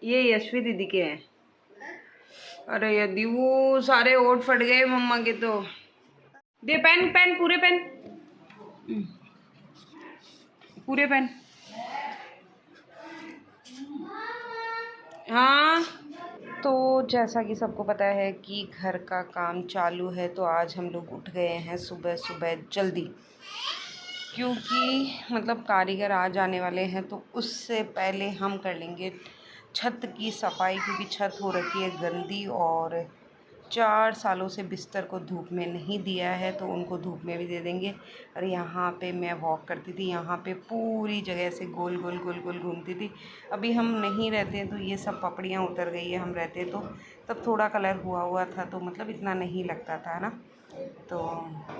ये यशवी दीदी के हैं। अरे यदि वो सारे ओट फट गए मम्मा के तो। दे पेन पेन पूरे पेन। पूरे पेन। हाँ। तो जैसा कि सबको पता है कि घर का काम चालू है, तो आज हम लोग उठ गए हैं सुबह सुबह जल्दी, क्योंकि मतलब कारीगर आ जाने वाले हैं, तो उससे पहले हम कर लेंगे छत की सफाई, क्योंकि छत हो रखी है गंदी और 4 सालों से बिस्तर को धूप में नहीं दिया है, तो उनको धूप में भी दे देंगे। और यहाँ पे मैं वॉक करती थी, यहाँ पे पूरी जगह से गोल गोल गोल गोल घूमती थी। अभी हम नहीं रहते हैं तो ये सब पपड़ियाँ उतर गई है, हम रहते तो तब थोड़ा कलर हुआ हुआ था, तो मतलब इतना नहीं लगता था ना। तो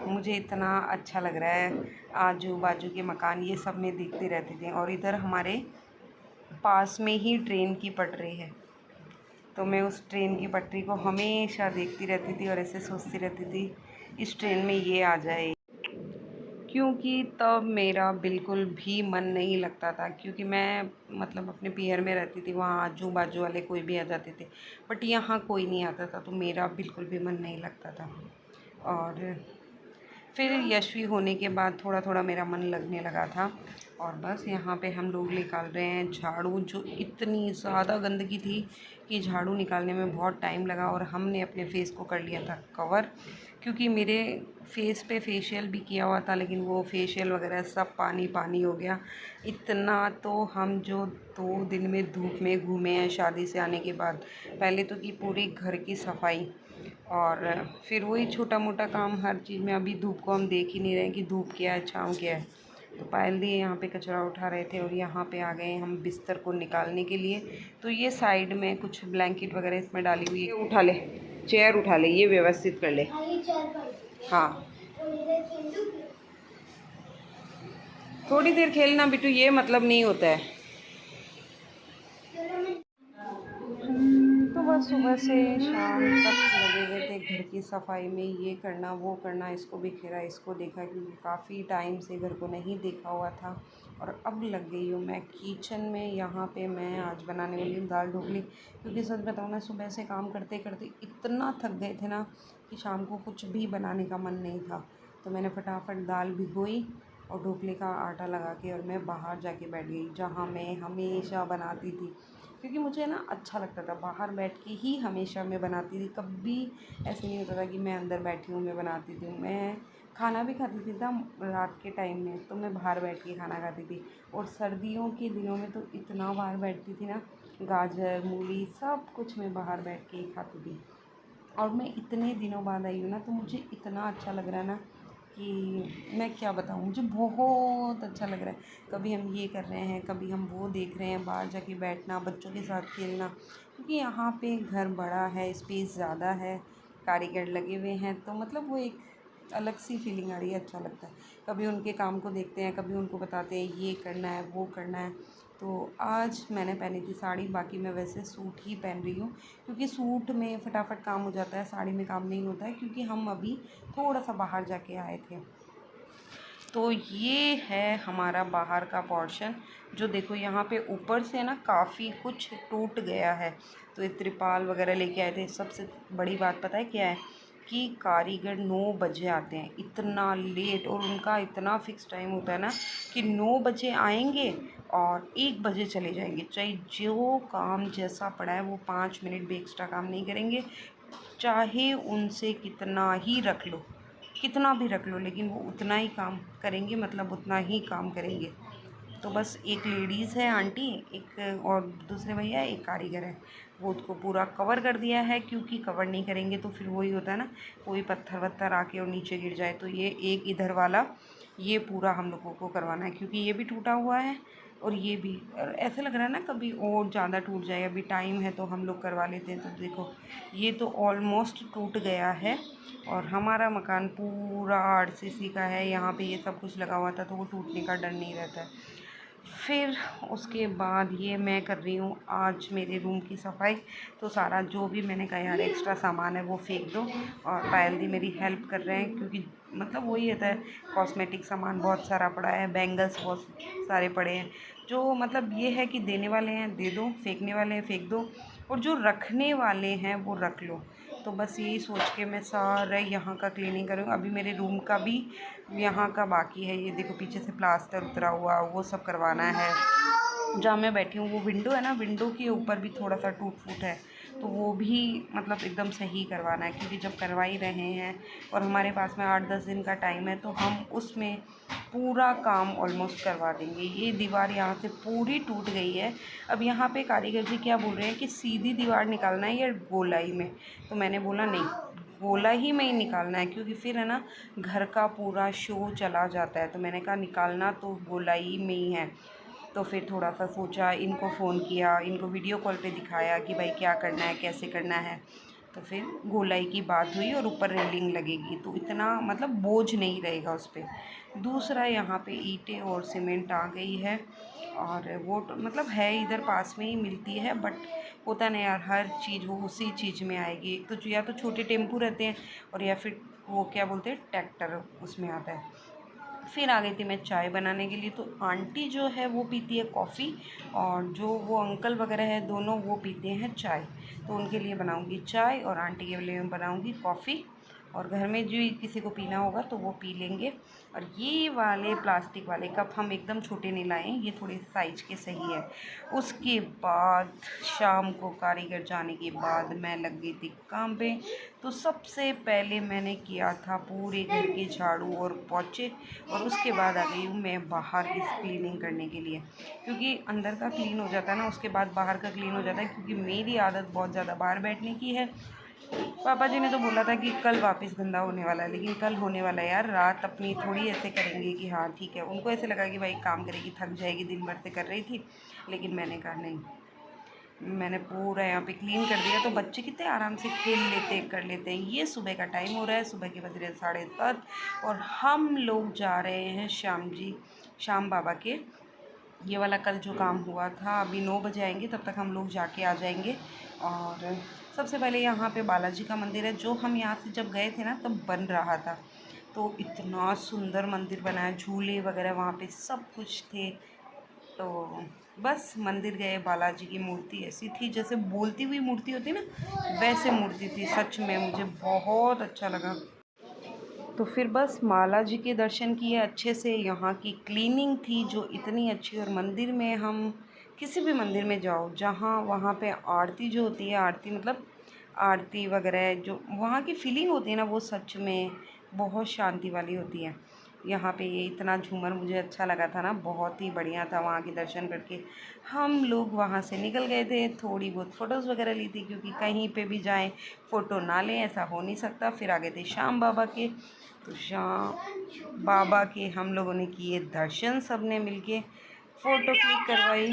मुझे इतना अच्छा लग रहा है, आजू बाजू के मकान ये सब में दिखते रहते थे। और इधर हमारे पास में ही ट्रेन की पटरी है, तो मैं उस ट्रेन की पटरी को हमेशा देखती रहती थी और ऐसे सोचती रहती थी इस ट्रेन में ये आ जाए, क्योंकि तब मेरा बिल्कुल भी मन नहीं लगता था, क्योंकि मैं मतलब अपने पीहर में रहती थी, वहाँ आजू बाजू वाले कोई भी आ जाते थे, बट यहाँ कोई नहीं आता था, तो मेरा बिल्कुल भी मन नहीं लगता था। और फिर यशवी होने के बाद थोड़ा थोड़ा मेरा मन लगने लगा था। और बस यहाँ पे हम लोग निकाल रहे हैं झाड़ू, जो इतनी ज़्यादा गंदगी थी कि झाड़ू निकालने में बहुत टाइम लगा। और हमने अपने फेस को कर लिया था कवर, क्योंकि मेरे फेस पे फेशियल भी किया हुआ था, लेकिन वो फेशियल वगैरह सब पानी पानी हो गया। इतना तो हम जो 2 दिन में धूप में घूमे हैं शादी से आने के बाद। पहले तो की पूरी घर की सफाई, और फिर वही छोटा मोटा काम हर चीज़ में। अभी धूप को हम देख ही नहीं रहे कि धूप क्या है छाँव क्या है। तो पायल दी यहाँ पे कचरा उठा रहे थे, और यहाँ पे आ गए हम बिस्तर को निकालने के लिए। तो ये साइड में कुछ ब्लैंकेट वगैरह इसमें डाली हुई है। उठा ले, चेयर उठा ले, ये व्यवस्थित कर ले। हाँ, थोड़ी देर खेलना बिट्टू, ये मतलब नहीं होता है। तो बस सुबह से शाम तक लगे हुए थे घर की सफाई में, ये करना वो करना, इसको बिखेरा इसको देखा, क्योंकि काफ़ी टाइम से घर को नहीं देखा हुआ था। और अब लग गई हूँ मैं किचन में। यहाँ पे मैं आज बनाने वाली हूँ दाल ढोकली, क्योंकि सच बताऊँ ना, सुबह से काम करते करते इतना थक गए थे ना कि शाम को कुछ भी बनाने का मन नहीं था। तो मैंने फटाफट दाल भिगोई और ढोकले का आटा लगा के, और मैं बाहर जाके बैठ गई, जहाँ मैं हमेशा बनाती थी, क्योंकि मुझे ना अच्छा लगता था। बाहर बैठ के ही हमेशा मैं बनाती थी, कभी ऐसे नहीं होता था कि मैं अंदर बैठी हूँ मैं बनाती थी। मैं खाना भी खाती थी ना रात के टाइम में, तो मैं बाहर बैठ के खाना खाती थी। और सर्दियों के दिनों में तो इतना बाहर बैठती थी ना, गाजर मूली सब कुछ मैं बाहर बैठ के ही खाती थी। और मैं इतने दिनों बाद आई हूँ ना, तो मुझे इतना अच्छा लग रहा है ना कि मैं क्या बताऊँ, मुझे बहुत अच्छा लग रहा है। कभी हम ये कर रहे हैं, कभी हम वो देख रहे हैं, बाहर जाके बैठना, बच्चों के साथ खेलना, क्योंकि यहाँ पे घर बड़ा है, स्पेस ज़्यादा है, कारीगर लगे हुए हैं, तो मतलब वो एक अलग सी फीलिंग आ रही है, अच्छा लगता है। कभी उनके काम को देखते हैं, कभी उनको बताते हैं ये करना है वो करना है। तो आज मैंने पहनी थी साड़ी, बाकी मैं वैसे सूट ही पहन रही हूँ, क्योंकि सूट में फटाफट काम हो जाता है, साड़ी में काम नहीं होता है, क्योंकि हम अभी थोड़ा सा बाहर जाके आए थे। तो ये है हमारा बाहर का पोर्शन, जो देखो यहाँ पे ऊपर से ना काफ़ी कुछ टूट गया है, तो ये त्रिपाल वगैरह लेके आए थे। सबसे बड़ी बात पता है क्या है, कि कारीगर 9 बजे आते हैं, इतना लेट, और उनका इतना फ़िक्स टाइम होता है ना कि 9 बजे आएंगे और 1 बजे चले जाएंगे। चाहे जो काम जैसा पड़ा है, वो 5 मिनट भी एक्स्ट्रा काम नहीं करेंगे, चाहे उनसे कितना ही रख लो, कितना भी रख लो, लेकिन वो उतना ही काम करेंगे, मतलब उतना ही काम करेंगे। तो बस एक लेडीज़ है आंटी, एक और दूसरे भैया, एक कारीगर है, वो उसको पूरा कवर कर दिया है, क्योंकि कवर नहीं करेंगे तो फिर वही होता है ना, कोई पत्थर वत्थर आके और नीचे गिर जाए। तो ये एक इधर वाला ये पूरा हम लोगों को करवाना है, क्योंकि ये भी टूटा हुआ है और ये भी, और ऐसा लग रहा है ना कभी और ज़्यादा टूट जाए। अभी टाइम है तो हम लोग करवा लेते हैं। तो देखो ये तो ऑलमोस्ट टूट गया है, और हमारा मकान पूरा आरसीसी का है, यहाँ पे ये सब कुछ लगा हुआ था, तो वो टूटने का डर नहीं रहता है। फिर उसके बाद ये मैं कर रही हूँ आज मेरे रूम की सफाई। तो सारा जो भी मैंने कहा यार एक्स्ट्रा सामान है वो फेंक दो, और पायल दी मेरी हेल्प कर रहे हैं, क्योंकि मतलब वही होता है, कॉस्मेटिक सामान बहुत सारा पड़ा है, बैंगल्स बहुत सारे पड़े हैं, जो मतलब ये है कि देने वाले हैं दे दो, फेंकने वाले हैं फेंक दो, और जो रखने वाले हैं वो रख लो। तो बस यही सोच के मैं सारा यहाँ का क्लीनिंग करूँगी। अभी मेरे रूम का भी यहाँ का बाकी है, ये देखो पीछे से प्लास्टर उतरा हुआ, वो सब करवाना है। जहाँ मैं बैठी हूँ वो विंडो है ना, विंडो के ऊपर भी थोड़ा सा टूट फूट है, तो वो भी मतलब एकदम सही करवाना है, क्योंकि जब करवा ही रहे हैं और हमारे पास में 8-10 दिन का टाइम है, तो हम उसमें पूरा काम ऑलमोस्ट करवा देंगे। ये दीवार यहाँ से पूरी टूट गई है। अब यहाँ पे कारीगर जी क्या बोल रहे हैं कि सीधी दीवार निकालना है या गोलाई में, तो मैंने बोला नहीं, गोलाई में ही निकालना है, क्योंकि फिर है ना घर का पूरा शो चला जाता है। तो मैंने कहा निकालना तो गोलाई में ही है। तो फिर थोड़ा सा सोचा, इनको फ़ोन किया, इनको वीडियो कॉल पे दिखाया कि भाई क्या करना है, कैसे करना है। तो फिर गोलाई की बात हुई और ऊपर रेलिंग लगेगी, तो इतना मतलब बोझ नहीं रहेगा उस पर। दूसरा यहाँ पे ईंटें और सीमेंट आ गई है, और वो मतलब है इधर पास में ही मिलती है, बट होता नहीं यार, हर चीज़ वो उसी चीज़ में आएगी। एक तो या तो छोटे टेम्पू रहते हैं, और या फिर वो क्या बोलते हैं ट्रैक्टर, उसमें आता है। फिर आ गई थी मैं चाय बनाने के लिए। तो आंटी जो है वो पीती है कॉफ़ी, और जो वो अंकल वगैरह है दोनों वो पीते हैं चाय। तो उनके लिए बनाऊंगी चाय और आंटी के लिए बनाऊंगी कॉफ़ी, और घर में जो किसी को पीना होगा तो वो पी लेंगे। और ये वाले प्लास्टिक वाले कप हम एकदम छोटे नहीं लाए हैं, ये थोड़े साइज के सही है। उसके बाद शाम को कारीगर जाने के बाद मैं लग गई थी काम पे। तो सबसे पहले मैंने किया था पूरे घर के झाड़ू और पोछे, और उसके बाद आ गई हूँ मैं बाहर की क्लीनिंग करने के लिए, क्योंकि अंदर का क्लीन हो जाता है ना, उसके बाद बाहर का क्लीन हो जाता है। क्योंकि मेरी आदत बहुत ज़्यादा बाहर बैठने की है। पापा जी ने तो बोला था कि कल वापस गंदा होने वाला है, लेकिन कल होने वाला है यार। रात अपनी थोड़ी ऐसे करेंगे कि हाँ ठीक है, उनको ऐसे लगा कि भाई काम करेगी थक जाएगी, दिन भर से कर रही थी। लेकिन मैंने कहा नहीं, मैंने पूरा यहाँ पे क्लीन कर दिया। तो बच्चे कितने आराम से खेल लेते कर लेते हैं। ये सुबह का टाइम हो रहा है, सुबह के बज रहे 7:30, और हम लोग जा रहे हैं श्याम बाबा के। ये वाला कल जो काम हुआ था, अभी 9 बजे आएंगे, तब तक हम लोग जाके आ जाएंगे। और सबसे पहले यहाँ पे बालाजी का मंदिर है, जो हम यहाँ से जब गए थे ना तब बन रहा था। तो इतना सुंदर मंदिर बना है, झूले वगैरह वहाँ पे सब कुछ थे। तो बस मंदिर गए, बालाजी की मूर्ति ऐसी थी जैसे बोलती हुई मूर्ति होती ना, वैसे मूर्ति थी। सच में मुझे बहुत अच्छा लगा। तो फिर बस माला जी के दर्शन किए अच्छे से। यहाँ की क्लीनिंग थी जो इतनी अच्छी, और मंदिर में हम किसी भी मंदिर में जाओ जहाँ वहाँ पे आरती जो होती है, आरती मतलब आरती वगैरह जो वहाँ की फीलिंग होती है ना, वो सच में बहुत शांति वाली होती है। यहाँ पे ये इतना झूमर मुझे अच्छा लगा था ना, बहुत ही बढ़िया था। वहाँ के दर्शन करके हम लोग वहाँ से निकल गए थे। थोड़ी बहुत फ़ोटोज़ वगैरह ली थी, क्योंकि कहीं पे भी जाएं फ़ोटो ना लें ऐसा हो नहीं सकता। फिर आ गए थे श्याम बाबा के। तो श्याम बाबा के हम लोगों ने किए दर्शन, सब ने मिलके फ़ोटो क्लिक करवाई।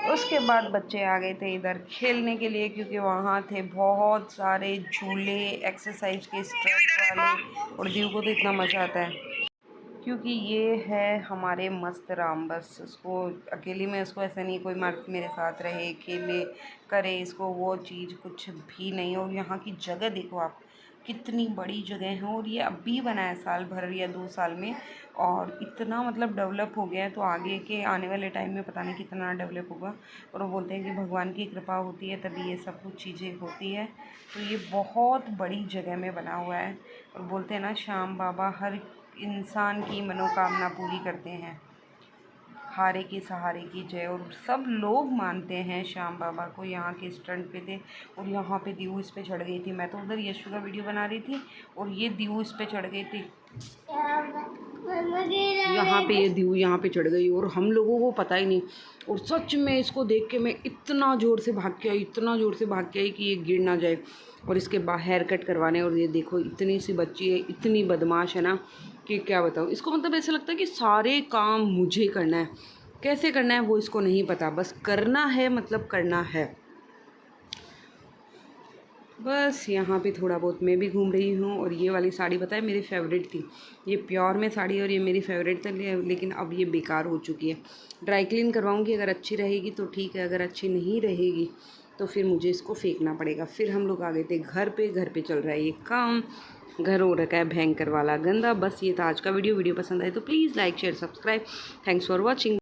उसके बाद बच्चे आ गए थे इधर खेलने के लिए, क्योंकि वहाँ थे बहुत सारे झूले, एक्सरसाइज के स्ट्रेच वाले, और दीव को तो इतना मज़ा आता है, क्योंकि ये है हमारे मस्त राम। बस उसको अकेली में, उसको ऐसा नहीं कोई मर्द मेरे साथ रहे खेले करे, इसको वो चीज़ कुछ भी नहीं। और यहाँ की जगह देखो आप, कितनी बड़ी जगह है, और ये अभी बना है साल भर या 2 साल में, और इतना मतलब डेवलप हो गया है। तो आगे के आने वाले टाइम में पता नहीं कितना डेवलप होगा। और वो बोलते हैं कि भगवान की कृपा होती है तभी ये सब कुछ चीज़ें होती है। तो ये बहुत बड़ी जगह में बना हुआ है, और बोलते हैं ना श्याम बाबा हर इंसान की मनोकामना पूरी करते हैं। हारे के सहारे की जय। और सब लोग मानते हैं श्याम बाबा को। यहाँ के स्टंट पे थे, और यहाँ पे दीव इस पे चढ़ गई थी। मैं तो उधर यशु का वीडियो बना रही थी, और ये दीव इस पे चढ़ गई थी। यहाँ पे ये दीव यहाँ पे चढ़ गई, और हम लोगों को पता ही नहीं। और सच में इसको देख के मैं इतना ज़ोर से भाग के आई, इतना ज़ोर से भाग के आई कि ये गिर ना जाए। और इसके हेयर कट करवाने, और ये देखो इतनी सी बच्ची है, इतनी बदमाश है ना कि क्या बताऊँ। इसको मतलब ऐसा लगता है कि सारे काम मुझे करना है, कैसे करना है वो इसको नहीं पता, बस करना है मतलब करना है। बस यहाँ पे थोड़ा बहुत मैं भी घूम रही हूँ। और ये वाली साड़ी पता है मेरी फ़ेवरेट थी, ये प्योर में साड़ी, और ये मेरी फ़ेवरेट थी, लेकिन अब ये बेकार हो चुकी है। ड्राई क्लीन करवाऊँगी, अगर अच्छी रहेगी तो ठीक है, अगर अच्छी नहीं रहेगी तो फिर मुझे इसको फेंकना पड़ेगा। फिर हम लोग आ गए थे घर पे चल रहा है ये काम, घर हो रखा है भयंकर वाला गंदा। बस ये था आज का वीडियो पसंद आए तो please like share subscribe. Thanks for watching.